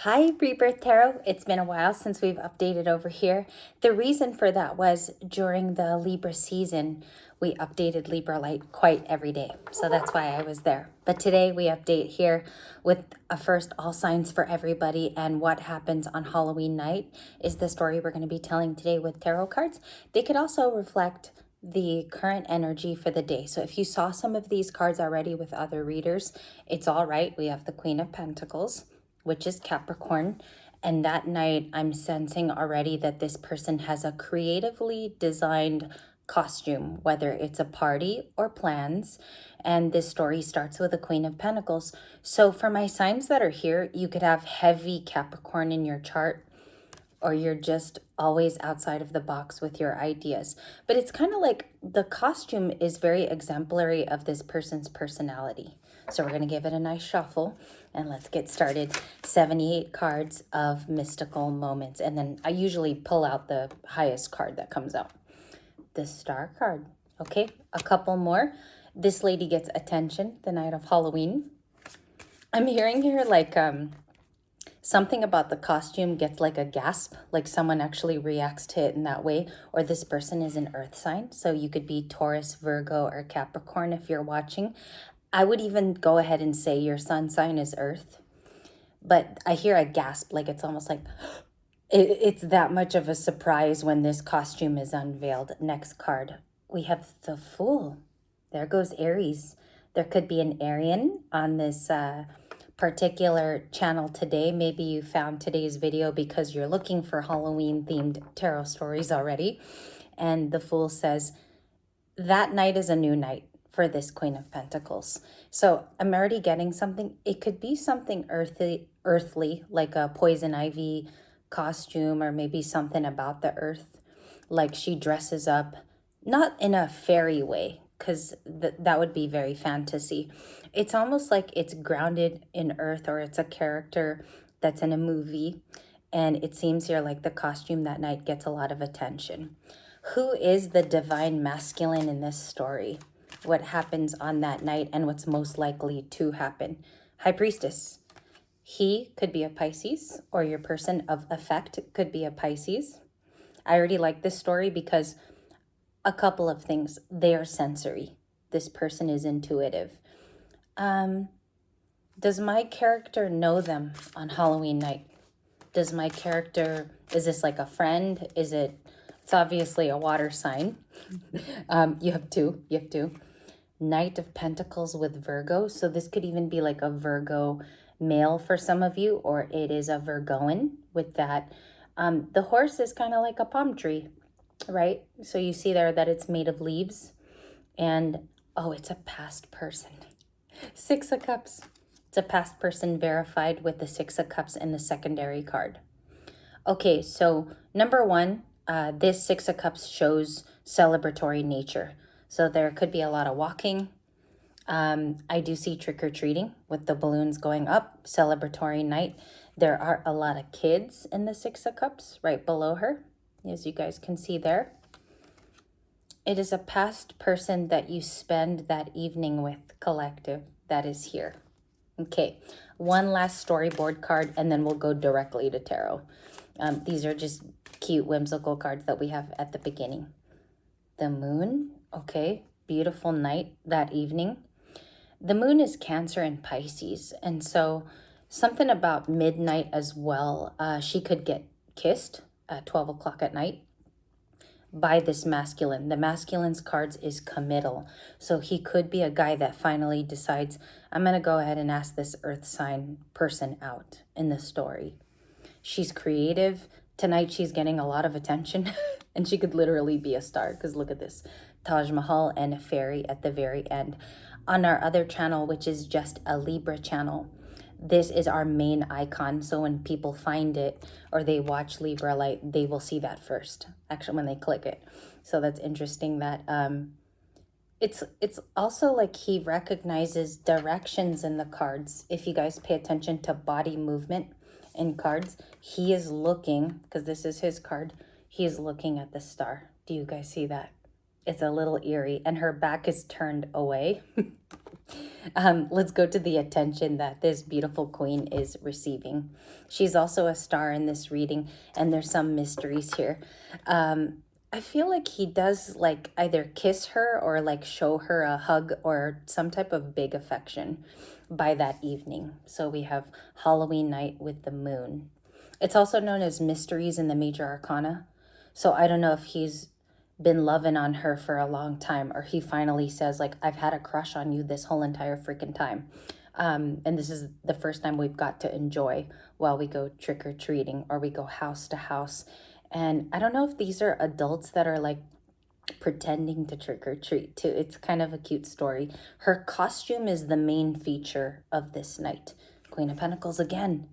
Hi, Rebirth Tarot. It's been a while since we've updated over here. The reason for that was during the Libra season, we updated Libra Light quite every day. So that's why I was there. But today we update here with a first all signs for everybody, and what happens on Halloween night is the story we're going to be telling today with tarot cards. They could also reflect the current energy for the day. So if you saw some of these cards already with other readers, it's all right. We have the Queen of Pentacles, which is Capricorn. And that night, I'm sensing already that this person has a creatively designed costume, whether it's a party or plans. And this story starts with a Queen of Pentacles. So for my signs that are here, you could have heavy Capricorn in your chart, or you're just always outside of the box with your ideas. But it's kind of like the costume is very exemplary of this person's personality. So we're going to give it a nice shuffle and let's get started. 78 cards of mystical moments. And then I usually pull out the highest card that comes out. The Star card. Okay, a couple more. This lady gets attention the night of Halloween. I'm hearing here like something about the costume gets like a gasp, like someone actually reacts to it in that way, or this person is an earth sign. So you could be Taurus, Virgo, or Capricorn if you're watching. I would even go ahead and say your sun sign is earth. But I hear a gasp, like it's almost like it's that much of a surprise when this costume is unveiled. Next card, we have the Fool. There goes Aries. There could be an Arian on this particular channel today. Maybe you found today's video because you're looking for Halloween themed tarot stories already. And the Fool says, that night is a new night for this Queen of Pentacles. So I'm already getting something. It could be something earthly, like a poison ivy costume, or maybe something about the earth, like she dresses up, not in a fairy way, because that would be very fantasy. It's almost like it's grounded in earth, or it's a character that's in a movie. And it seems here like the costume that night gets a lot of attention. Who is the divine masculine in this story? What happens on that night and what's most likely to happen? High Priestess. He could be a Pisces, or your person of effect could be a Pisces. I already like this story because a couple of things. They are sensory. This person is intuitive. Does my character know them on Halloween night? Does my character, is this like a friend? It's obviously a water sign. You have two. Knight of Pentacles with Virgo. So this could even be like a Virgo male for some of you, or it is a Virgoan with that. The horse is kind of like a palm tree, right? So you see there that it's made of leaves. And, oh, it's a past person. Six of Cups. It's a past person verified with the Six of Cups and the secondary card. Okay, so number one, this Six of Cups shows celebratory nature. So there could be a lot of walking. I do see trick-or-treating with the balloons going up, celebratory night. There are a lot of kids in the Six of Cups right below her, as you guys can see there. It is a past person that you spend that evening with, collective, that is here. Okay, one last storyboard card, and then we'll go directly to tarot. These are just cute, whimsical cards that we have at the beginning. The Moon, okay, beautiful night that evening. The Moon is Cancer and Pisces, and so something about midnight as well. She could get kissed at 12 o'clock at night by this masculine. The masculine's cards is committal. So he could be a guy that finally decides, I'm going to go ahead and ask this earth sign person out in the story. She's creative. Tonight she's getting a lot of attention and she could literally be a star, because look at this. Taj Mahal and a fairy at the very end. On our other channel, which is just a Libra channel, this is our main icon. So when people find it or they watch Libra Light, they will see that first, actually, when they click it. So that's interesting that it's also like he recognizes directions in the cards. If you guys pay attention to body movement in cards, he is looking, because this is his card, he is looking at the star. Do you guys see that? It's a little eerie, and her back is turned away. Let's go to the attention that this beautiful queen is receiving. She's also a star in this reading, and there's some mysteries here. I feel like he does like either kiss her or like show her a hug or some type of big affection by that evening. So we have Halloween night with the moon. It's also known as mysteries in the major arcana. So I don't know if he's been loving on her for a long time, or he finally says like, I've had a crush on you this whole entire freaking time. And this is the first time we've got to enjoy while we go trick-or-treating or we go house to house. And I don't know if these are adults that are like pretending to trick-or-treat too. It's kind of a cute story. Her costume is the main feature of this night. Queen of Pentacles again.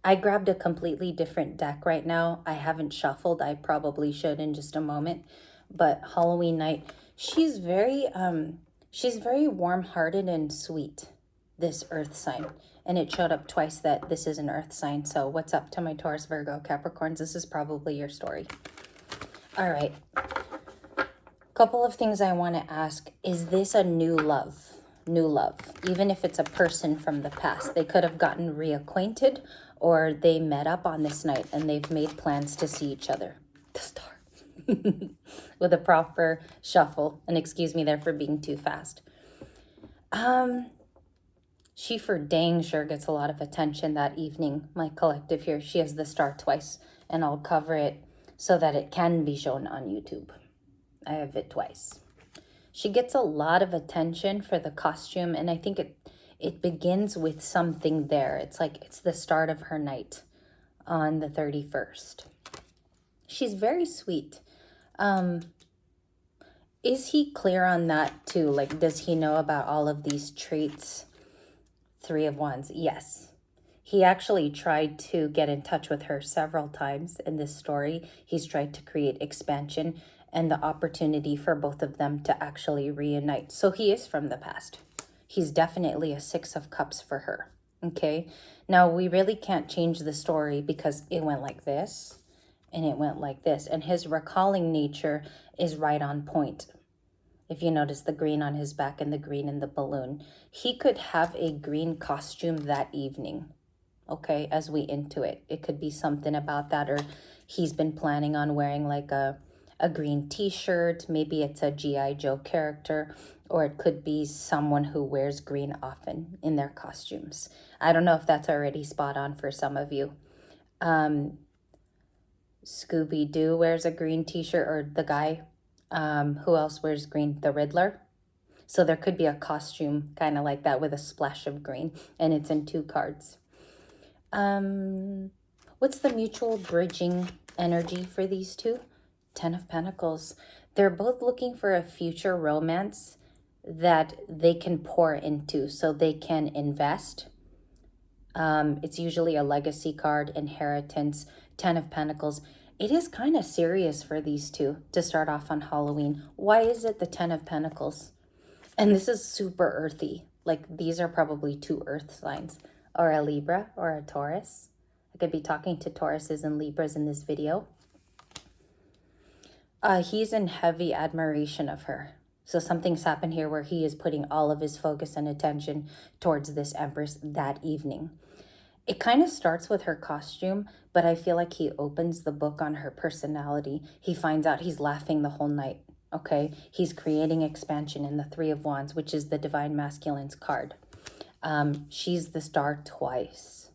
I grabbed a completely different deck right now. I haven't shuffled. I probably should in just a moment. But Halloween night, she's very warm-hearted and sweet, this earth sign. And it showed up twice that this is an earth sign. So what's up to my Taurus, Virgo, Capricorns? This is probably your story. All right. Couple of things I want to ask. Is this a new love? New love. Even if it's a person from the past. They could have gotten reacquainted, or they met up on this night and they've made plans to see each other. The star. With a proper shuffle. And excuse me there for being too fast. She for dang sure gets a lot of attention that evening. My collective here. She has the star twice. And I'll cover it so that it can be shown on YouTube. I have it twice. She gets a lot of attention for the costume. And I think it begins with something there. It's like it's the start of her night on the 31st. She's very sweet. Is he clear on that too? Like, does he know about all of these traits? Three of Wands, yes. He actually tried to get in touch with her several times in this story. He's tried to create expansion and the opportunity for both of them to actually reunite. So he is from the past. He's definitely a Six of Cups for her, okay? Now, we really can't change the story because it went like this and it went like this. And his recalling nature is right on point. If you notice the green on his back and the green in the balloon, he could have a green costume that evening, okay, as we intuit. It could be something about that, or he's been planning on wearing like a green t-shirt. Maybe it's a G.I. Joe character, or it could be someone who wears green often in their costumes. I don't know if that's already spot on for some of you. Scooby-Doo wears a green t-shirt, or the guy. Who else wears green? The Riddler. So there could be a costume kind of like that with a splash of green, and it's in 2 cards. What's the mutual bridging energy for these two? 10 of Pentacles. They're both looking for a future romance that they can pour into, so they can invest. It's usually a legacy card, inheritance, 10 of Pentacles. It is kind of serious for these two to start off on Halloween. Why is it the 10 of Pentacles? And this is super earthy. Like, these are probably 2 earth signs, or a Libra or a Taurus. I could be talking to Tauruses and Libras in this video. He's in heavy admiration of her. So something's happened here where he is putting all of his focus and attention towards this Empress that evening. It kind of starts with her costume, but I feel like he opens the book on her personality. He finds out he's laughing the whole night, okay? He's creating expansion in the 3 of Wands, which is the Divine Masculine's card. She's the star twice,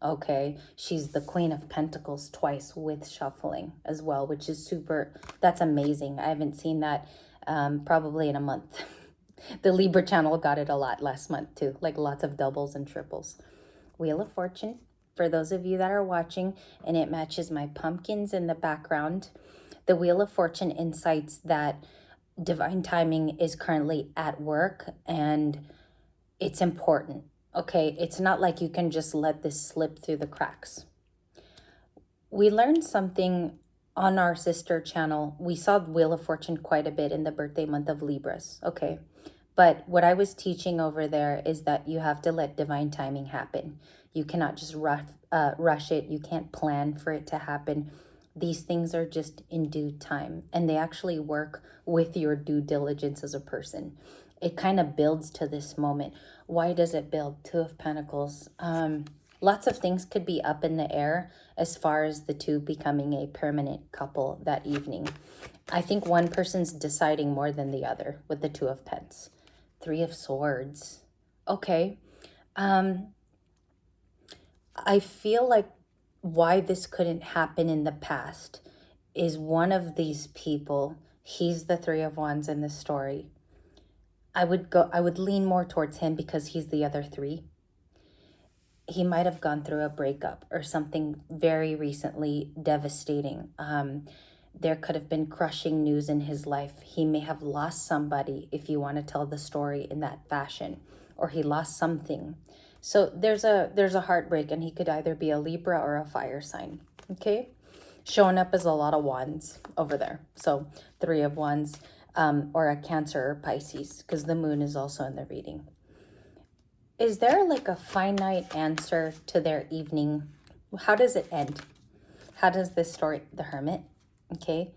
okay? She's the Queen of Pentacles twice with shuffling as well, which is super, that's amazing. I haven't seen that probably in a month. The Libra channel got it a lot last month too, like lots of doubles and triples. Wheel of Fortune, for those of you that are watching, and it matches my pumpkins in the background. The Wheel of Fortune incites that divine timing is currently at work and it's important, okay? It's not like you can just let this slip through the cracks. We learned something on our sister channel. We saw Wheel of Fortune quite a bit in the birthday month of Libras, okay? But what I was teaching over there is that you have to let divine timing happen. You cannot just rush it. You can't plan for it to happen. These things are just in due time, and they actually work with your due diligence as a person. It kind of builds to this moment. Why does it build? Two of Pentacles. Lots of things could be up in the air as far as the two becoming a permanent couple that evening. I think one person's deciding more than the other with the Two of Pentacles. Three of Swords. Okay. I feel like why this couldn't happen in the past is one of these people, he's the Three of Wands in this story. I would lean more towards him because he's the other three. He might have gone through a breakup or something very recently devastating. There could have been crushing news in his life. He may have lost somebody, if you want to tell the story in that fashion, or he lost something. So there's a heartbreak, and he could either be a Libra or a fire sign. Okay, showing up as a lot of wands over there. So Three of Wands, or a Cancer or Pisces, because the moon is also in the reading. Is there like a finite answer to their evening? How does it end? How does this story, the Hermit? Okay.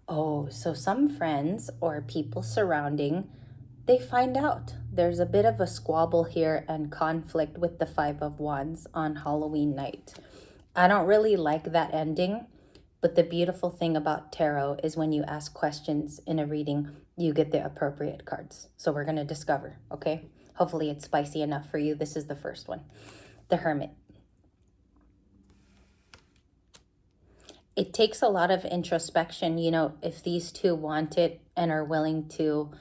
Oh, so some friends or people surrounding, they find out. There's a bit of a squabble here and conflict with the Five of Wands on Halloween night. I don't really like that ending, but the beautiful thing about tarot is when you ask questions in a reading, you get the appropriate cards. So we're going to discover, okay? Hopefully it's spicy enough for you. This is the first one. The Hermit. It takes a lot of introspection, you know, if these two want it and are willing to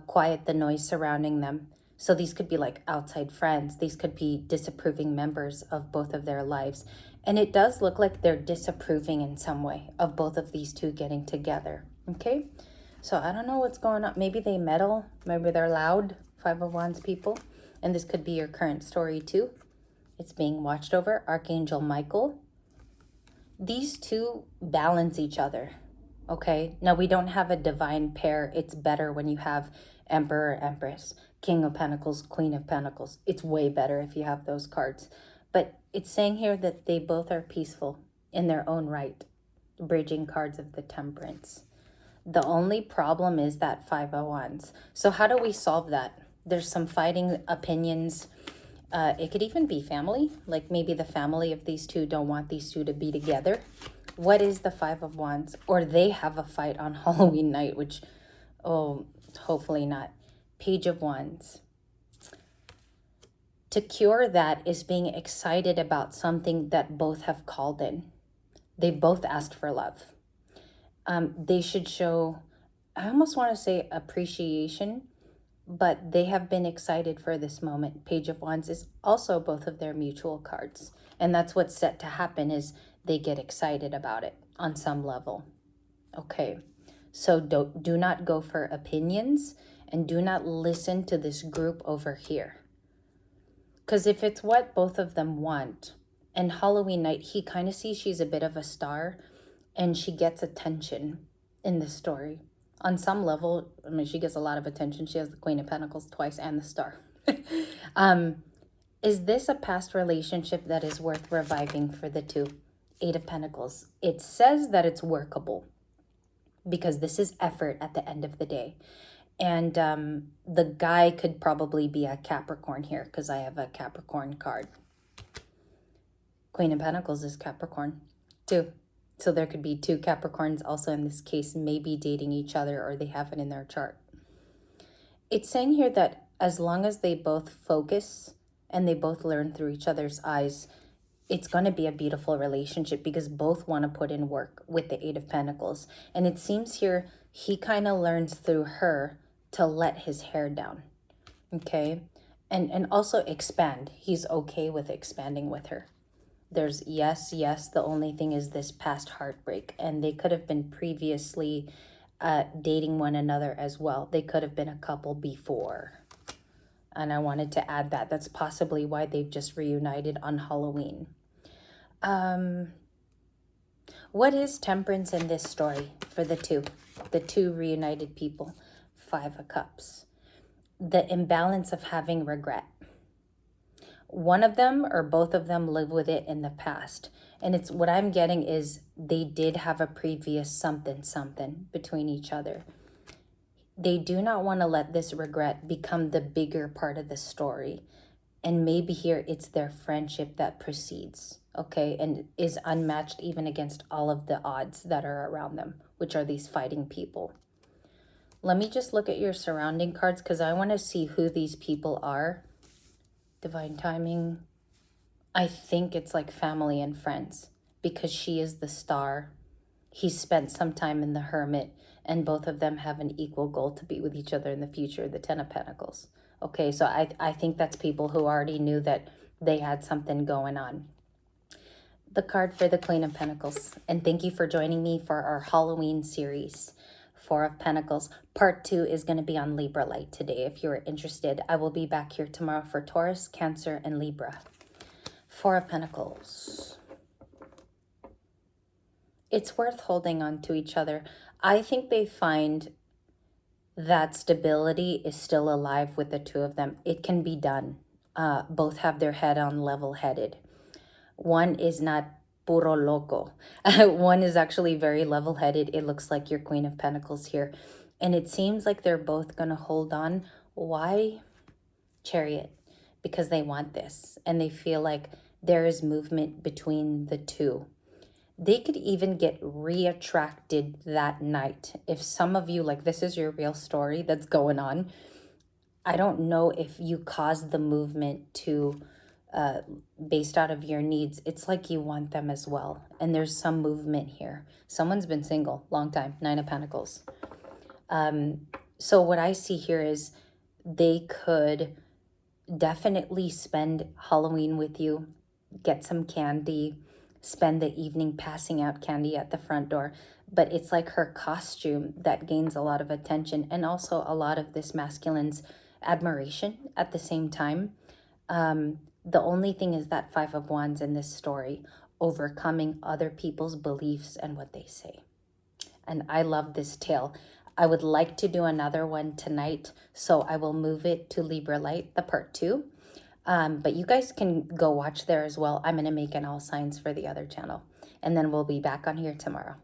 quiet the noise surrounding them. So these could be like outside friends. These could be disapproving members of both of their lives. And it does look like they're disapproving in some way of both of these two getting together. Okay. So I don't know what's going on. Maybe they meddle. Maybe they're loud. Five of Wands people. And this could be your current story too. It's being watched over. Archangel Michael. These two balance each other, okay? Now, we don't have a divine pair. It's better when you have Emperor, Empress, King of Pentacles, Queen of Pentacles. It's way better if you have those cards. But it's saying here that they both are peaceful in their own right, bridging cards of the Temperance. The only problem is that Five of Wands. So how do we solve that? There's some fighting opinions. It could even be family, like maybe the family of these two don't want these two to be together. What is the Five of Wands? Or they have a fight on Halloween night, which, oh, hopefully not. Page of Wands. To cure that is being excited about something that both have called in. They both asked for love. They should show, I almost want to say appreciation, but they have been excited for this moment. Page of Wands is also both of their mutual cards. And that's what's set to happen is they get excited about it on some level. Okay, so do not go for opinions and do not listen to this group over here. Because if it's what both of them want, and Halloween night, he kind of sees she's a bit of a star and she gets attention in the story. On some level, I mean, she gets a lot of attention. She has the Queen of Pentacles twice and the Star. Is this a past relationship that is worth reviving for the two? Eight of Pentacles. It says that it's workable because this is effort at the end of the day. And the guy could probably be a Capricorn here because I have a Capricorn card. Queen of Pentacles is Capricorn too. So there could be two Capricorns also in this case, maybe dating each other or they have it in their chart. It's saying here that as long as they both focus and they both learn through each other's eyes, it's going to be a beautiful relationship because both want to put in work with the Eight of Pentacles. And it seems here he kind of learns through her to let his hair down. Okay. And also expand. He's okay with expanding with her. There's yes, the only thing is this past heartbreak. And they could have been previously dating one another as well. They could have been a couple before. And I wanted to add that. That's possibly why they've just reunited on Halloween. What is Temperance in this story for the two reunited people? Five of Cups. The imbalance of having regret. One of them or both of them live with it in the past. And it's what I'm getting is they did have a previous something something between each other. They do not want to let this regret become the bigger part of the story. And maybe here it's their friendship that proceeds, okay, and is unmatched even against all of the odds that are around them, which are these fighting people. Let me just look at your surrounding cards because I want to see who these people are. Divine timing. I think it's like family and friends because she is the star. He spent some time in the hermit, and both of them have an equal goal to be with each other in the future, the Ten of Pentacles. Okay, so I think that's people who already knew that they had something going on. The card for the Queen of Pentacles. And thank you for joining me for our Halloween series. Four of Pentacles. Part 2 is going to be on Libra Light today. If you're interested, I will be back here tomorrow for Taurus, Cancer, and Libra. Four of Pentacles. It's worth holding on to each other. I think they find that stability is still alive with the two of them. It can be done. Both have their head on level-headed. One is not puro loco. One is actually very level-headed. It looks like your Queen of Pentacles here. And it seems like they're both going to hold on. Why? Chariot. Because they want this. And they feel like there is movement between the two. They could even get reattracted that night. If some of you, like this is your real story that's going on, I don't know if you caused the movement to, based out of your needs. It's like you want them as well. And there's some movement here. Someone's been single, long time, Nine of Pentacles. So what I see here is they could definitely spend Halloween with you, get some candy, spend the evening passing out candy at the front door. But it's like her costume that gains a lot of attention and also a lot of this masculine's admiration at the same time. The only thing is that Five of Wands in this story, overcoming other people's beliefs and what they say. And I love this tale. I would like to do another one tonight, so I will move it to Libra Light, the part 2. But you guys can go watch there as well. I'm going to make an all signs for the other channel. And then we'll be back on here tomorrow.